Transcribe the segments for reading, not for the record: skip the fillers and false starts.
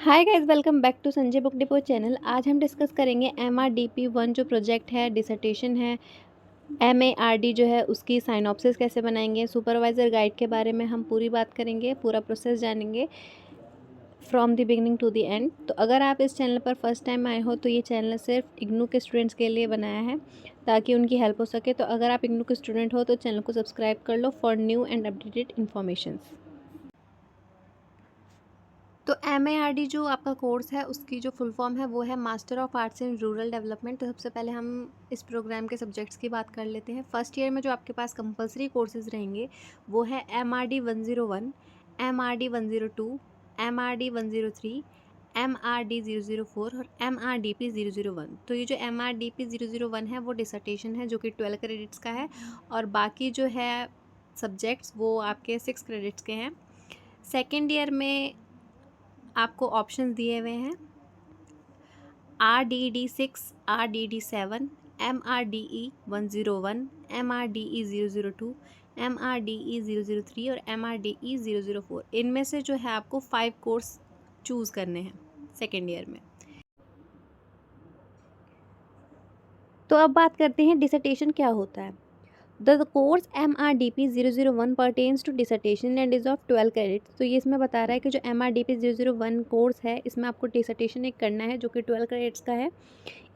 Hi guys, welcome back to Sanjay book depot channel. आज हम discuss करेंगे MRDP1 जो प्रोजेक्ट है, डिसर्टेशन है। MARD जो है उसकी साइनॉप्सिस कैसे बनाएंगे, सुपरवाइज़र गाइड के बारे में हम पूरी बात करेंगे, पूरा प्रोसेस जानेंगे from the beginning to the end. तो अगर आप इस चैनल पर फर्स्ट टाइम आए हो तो ये चैनल सिर्फ इग्नू के स्टूडेंट्स के लिए बनाया है ताकि उनकी हेल्प हो सके। तो अगर आप इग्नू के स्टूडेंट हो तो चैनल को सब्सक्राइब कर लो for new and updated informations. तो MARD जो आपका कोर्स है उसकी जो फुल फॉर्म है वो है master of arts in rural development. तो सबसे पहले हम इस प्रोग्राम के सब्जेक्ट्स की बात कर लेते हैं। फर्स्ट ईयर में जो आपके पास कंपलसरी कोर्सेज रहेंगे वो है MRD 101, MRD 102, MRD 103, MRD 004 और MRDP 001। तो ये जो MRDP 001 है वो डिसर्टेशन है जो कि 12 क्रेडिट्स का है, और बाकी जो है सब्जेक्ट्स वो आपके 6 क्रेडिट्स के हैं। सेकेंड ईयर में आपको ऑप्शंस दिए हुए हैं RDD6, RDD7, MRDE 101, MRDE 002, MRDE 003 और MRDE 004। इनमें से जो है आपको 5 कोर्स चूज़ करने हैं सेकेंड ईयर में। तो अब बात करते हैं डिसर्टेशन क्या होता है। The course MRDP 001 pertains to dissertation and is of 12 credits। तो ये इसमें बता रहा है कि जो MRDP 001 कोर्स है इसमें आपको डिसर्टेशन एक करना है जो कि 12 क्रेडिट्स का है।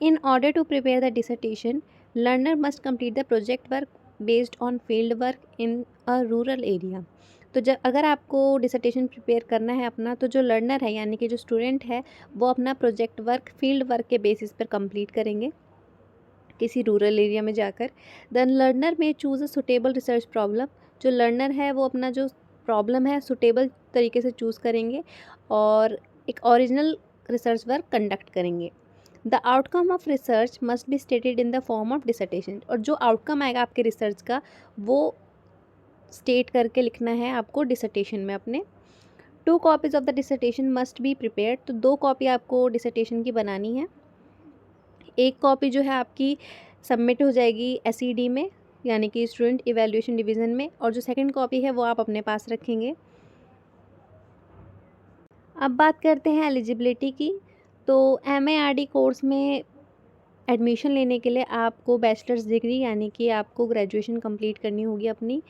In order to prepare the dissertation, learner must complete the project work based on field work in a rural area। तो जब अगर आपको डिसर्टेशन प्रिपेयर करना है अपना, तो जो लर्नर है यानी कि जो स्टूडेंट है वो अपना प्रोजेक्ट वर्क फील्ड वर्क के बेसिस पर कंप्लीट करेंगे किसी रूरल एरिया में जाकर। द लर्नर में choose a suitable research problem. जो लर्नर है वो अपना जो प्रॉब्लम है सुटेबल तरीके से चूज़ करेंगे और एक ओरिजिनल रिसर्च वर्क कंडक्ट करेंगे। The outcome of research must be stated in the form of dissertation. और जो आउटकम आएगा आपके रिसर्च का वो स्टेट करके लिखना है आपको डिसर्टेशन में अपने। 2 copies of the dissertation must be prepared. तो 2 कॉपी आपको डिसर्टेशन की बनानी है। एक कॉपी जो है आपकी सबमिट हो जाएगी SED में यानी कि स्टूडेंट इवैल्यूएशन डिवीज़न में, और जो सेकंड कॉपी है वो आप अपने पास रखेंगे। अब बात करते हैं एलिजिबिलिटी की। तो MARD कोर्स में एडमिशन लेने के लिए आपको बैचलर्स डिग्री यानी कि आपको ग्रेजुएशन कंप्लीट करनी होगी अपनी।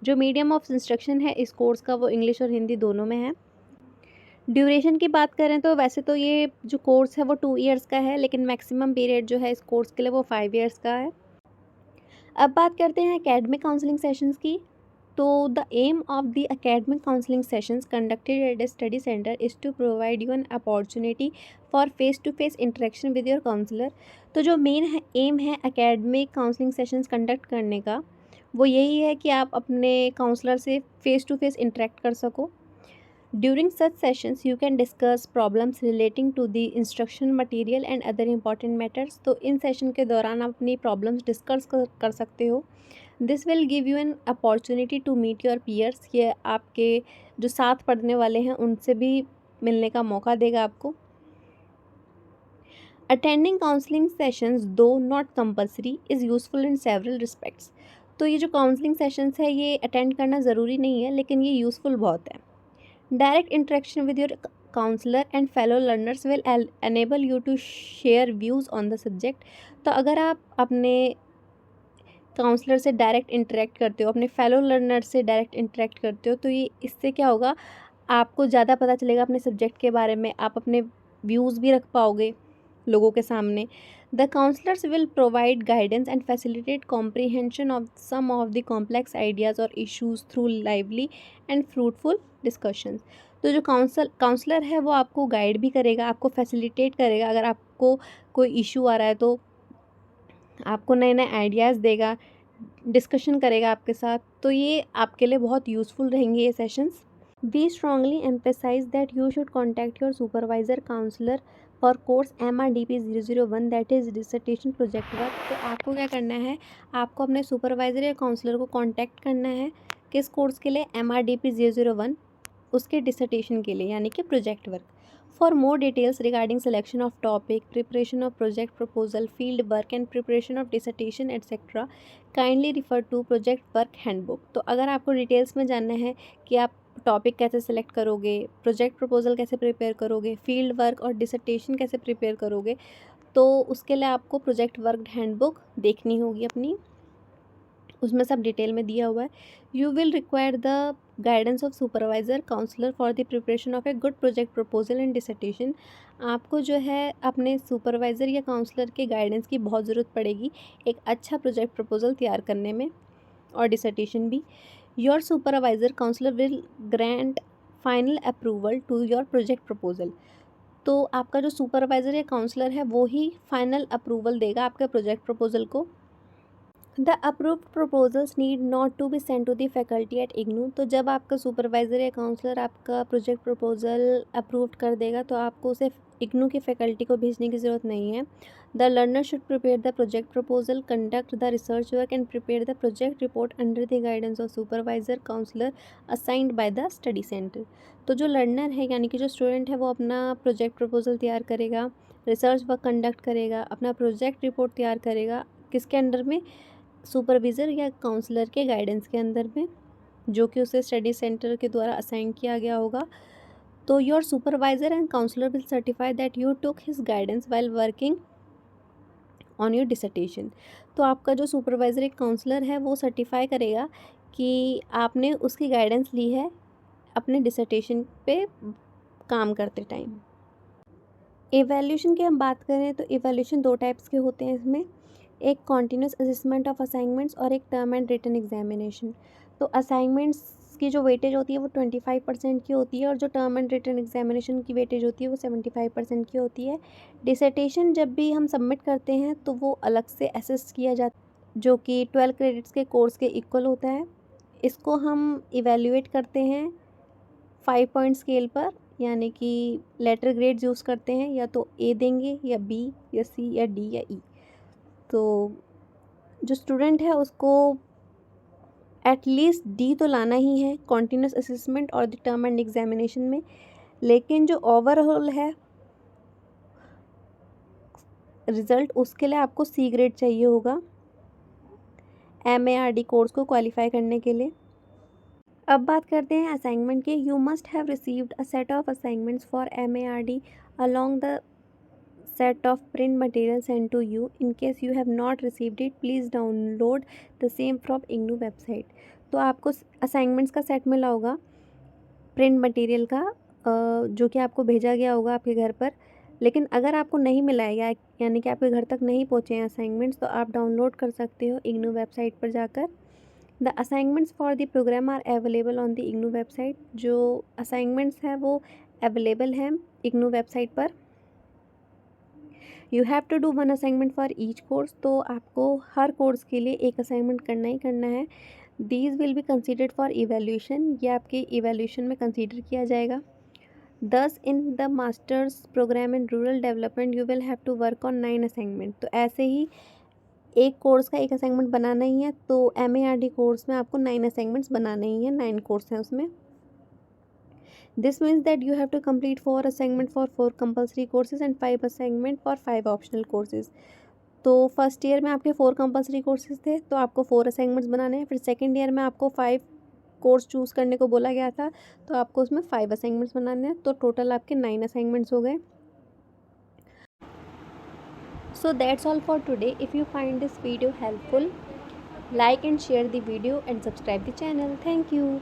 जो मीडियम ऑफ इंस्ट्रक्शन है इस कोर्स का वो इंग्लिश और हिंदी दोनों में है। ड्यूरेशन की बात करें तो वैसे तो ये जो कोर्स है वो 2 ईयर्स का है, लेकिन मैक्सिमम पीरियड जो है इस कोर्स के लिए वो 5 ईयर्स का है। अब बात करते हैं एकेडमिक काउंसलिंग सेशंस की। तो the aim of the academic counselling sessions conducted at a study centre is to provide you an opportunity for face to face interaction with your counsellor. तो जो मेन एम है academic counselling sessions conduct करने का वो यही है कि आप अपने काउंसलर से फेस टू फेस इंटरेक्ट कर सको। During such sessions, you can discuss problems relating to the instruction material and other important matters। तो इन सेशन के दौरान आप अपनी प्रॉब्लम्स डिस्कस कर सकते हो। This will give you an opportunity to meet your peers. ये आपके जो साथ पढ़ने वाले हैं उनसे भी मिलने का मौका देगा आपको। अटेंडिंग काउंसलिंग सेशंस दो not compulsory is useful in several respects. तो ये जो काउंसलिंग सेशंस है ये अटेंड करना ज़रूरी नहीं है, लेकिन ये यूज़फुल बहुत है। Direct interaction with your counselor and fellow learners will enable you to share views on the subject। तो अगर आप अपने काउंसलर से डायरेक्ट इंटरेक्ट करते हो, अपने फेलो लर्नर से डायरेक्ट इंटरेक्ट करते हो, तो ये इससे क्या होगा, आपको ज़्यादा पता चलेगा अपने सब्जेक्ट के बारे में, आप अपने व्यूज़ भी रख पाओगे लोगों के सामने। The counsellors will provide guidance and facilitate comprehension of some of the complex ideas और issues through lively and fruitful discussions. तो जो काउंसलर है वो आपको गाइड भी करेगा, आपको फैसिलिटेट करेगा। अगर आपको कोई इशू आ रहा है तो आपको नए नए आइडियाज़ देगा, डिस्कशन करेगा आपके साथ। तो ये आपके लिए बहुत यूज़फुल रहेंगे ये sessions. We strongly emphasise that you should contact your supervisor counsellor for course MRDP 001 that is dissertation project work. तो आपको क्या करना है, आपको अपने सुपरवाइज़र या काउंसलर को कॉन्टैक्ट करना है किस कोर्स के लिए, MRDP 001 उसके डिसर्टेशन के लिए यानी कि project work. For more details regarding selection of topic, preparation of project proposal, field work and preparation of dissertation etcetera, kindly refer to project work handbook. तो अगर आपको डिटेल्स में जानना है कि आप टॉपिक कैसे सिलेक्ट करोगे, प्रोजेक्ट प्रपोजल कैसे प्रिपेयर करोगे, फील्ड वर्क और डिसर्टेशन कैसे प्रिपेयर करोगे, तो उसके लिए आपको प्रोजेक्ट वर्क हैंडबुक देखनी होगी अपनी, उसमें सब डिटेल में दिया हुआ है। You will require the guidance of supervisor counsellor for the preparation of a good project proposal and dissertation. आपको जो है अपने सुपरवाइज़र या काउंसलर के गाइडेंस की बहुत ज़रूरत पड़ेगी एक अच्छा प्रोजेक्ट प्रपोजल तैयार करने में, और डिसर्टेशन भी। Your supervisor counsellor will grant final approval to your project proposal. तो आपका जो सुपरवाइज़र या काउंसलर है वो ही फाइनल अप्रूवल देगा आपके प्रोजेक्ट प्रपोजल को। The approved proposals need not to be send to the faculty at IGNOU. तो जब आपका सुपरवाइज़र या काउंसलर आपका प्रोजेक्ट प्रपोजल अप्रूव कर देगा तो आपको उसे इग्नू की फैकल्टी को भेजने की ज़रूरत नहीं है। The learner should prepare the project proposal, conduct the research work and prepare the project report under the guidance of supervisor counsellor assigned by the study centre. तो जो लर्नर है यानी कि जो स्टूडेंट है वो अपना प्रोजेक्ट प्रपोजल तैयार करेगा, रिसर्च वर्क कंडक्ट करेगा, अपना प्रोजेक्ट रिपोर्ट तैयार करेगा, किसके अंडर में, सुपरविज़र या काउंसलर के गाइडेंस के अंदर में, जो कि उसे स्टडी सेंटर के द्वारा असाइन किया गया होगा। तो your supervisor and counsellor will certify that you took his guidance while working on your dissertation. तो आपका जो सुपरवाइज़र एक काउंसलर है वो सर्टिफाई करेगा कि आपने उसकी गाइडेंस ली है अपने डिसर्टेशन पे काम करते टाइम। एवैल्यूएशन की हम बात करें तो एवैल्यूएशन 2 टाइप्स के होते हैं इसमें, एक कॉन्टिन्यूस असेसमेंट ऑफ असाइनमेंट्स और एक टर्म एंड रिटन एग्जामिनेशन। तो असाइनमेंट्स की जो वेटेज होती है वो 25% की होती है और जो टर्म एंड रिटन एग्जामिनेशन की वेटेज होती है वो 75% की होती है। डिसर्टेशन जब भी हम सबमिट करते हैं तो वो अलग से असेस किया जाता है, जो कि 12 क्रेडिट्स के कोर्स के इक्वल होता है। इसको हम इवेल्युएट करते हैं 5 पॉइंट स्केल पर, यानी कि लेटर ग्रेड्स यूज़ करते हैं, या तो ए देंगे या बी या सी या डी या ई। तो जो स्टूडेंट है उसको एटलीस्ट डी तो लाना ही है कॉन्टिन्यूस असेसमेंट और द टर्म एंड एग्जामिनेशन में, लेकिन जो ओवरऑल है रिज़ल्ट उसके लिए आपको सी ग्रेड चाहिए होगा MARD कोर्स को क्वालिफाई करने के लिए। अब बात करते हैं असाइनमेंट की। You must have received a set of assignments for MARD along the set of print material sent to you. In case you have not received it, please download the same from IGNOU website. तो आपको assignments का set मिला होगा print material का, जो कि आपको भेजा गया होगा आपके घर पर। लेकिन अगर आपको नहीं मिला है या यानी कि आपके घर तक नहीं पहुँचे हैं असाइनमेंट्स, तो आप डाउनलोड कर सकते हो IGNOU वेबसाइट पर जाकर। The assignments for the programme are available on the IGNOU website. जो असाइनमेंट्स हैं वो अवेलेबल हैं IGNOU वेबसाइट पर। You have to do 1 assignment for each course. तो आपको हर कोर्स के लिए एक असाइनमेंट करना ही करना है। These will be considered for evaluation, ये आपके इवेल्यूशन में कंसिडर किया जाएगा। Thus in the masters programme in rural development you will have to work on 9 assignment. तो ऐसे ही एक कोर्स का एक असाइनमेंट बनाना ही है, तो MARD कोर्स में आपको 9 असाइनमेंट्स बनाने ही हैं, 9 कोर्स हैं उसमें। This means that you have to complete 4 assignment for 4 compulsory courses and 5 assignment for 5 optional courses। तो फर्स्ट ईयर में आपके 4 कंपल्सरी कोर्सेज थे, तो आपको 4 असाइनमेंट्स बनाने हैं। फिर सेकंड ईयर में आपको 5 कोर्स चूज़ करने को बोला गया था, तो आपको उसमें 5 असाइनमेंट्स बनाने हैं। तो टोटल आपके 9 असाइनमेंट्स हो गए। So that's all for today. If you find this video helpful, like and share the video and subscribe the channel. Thank you.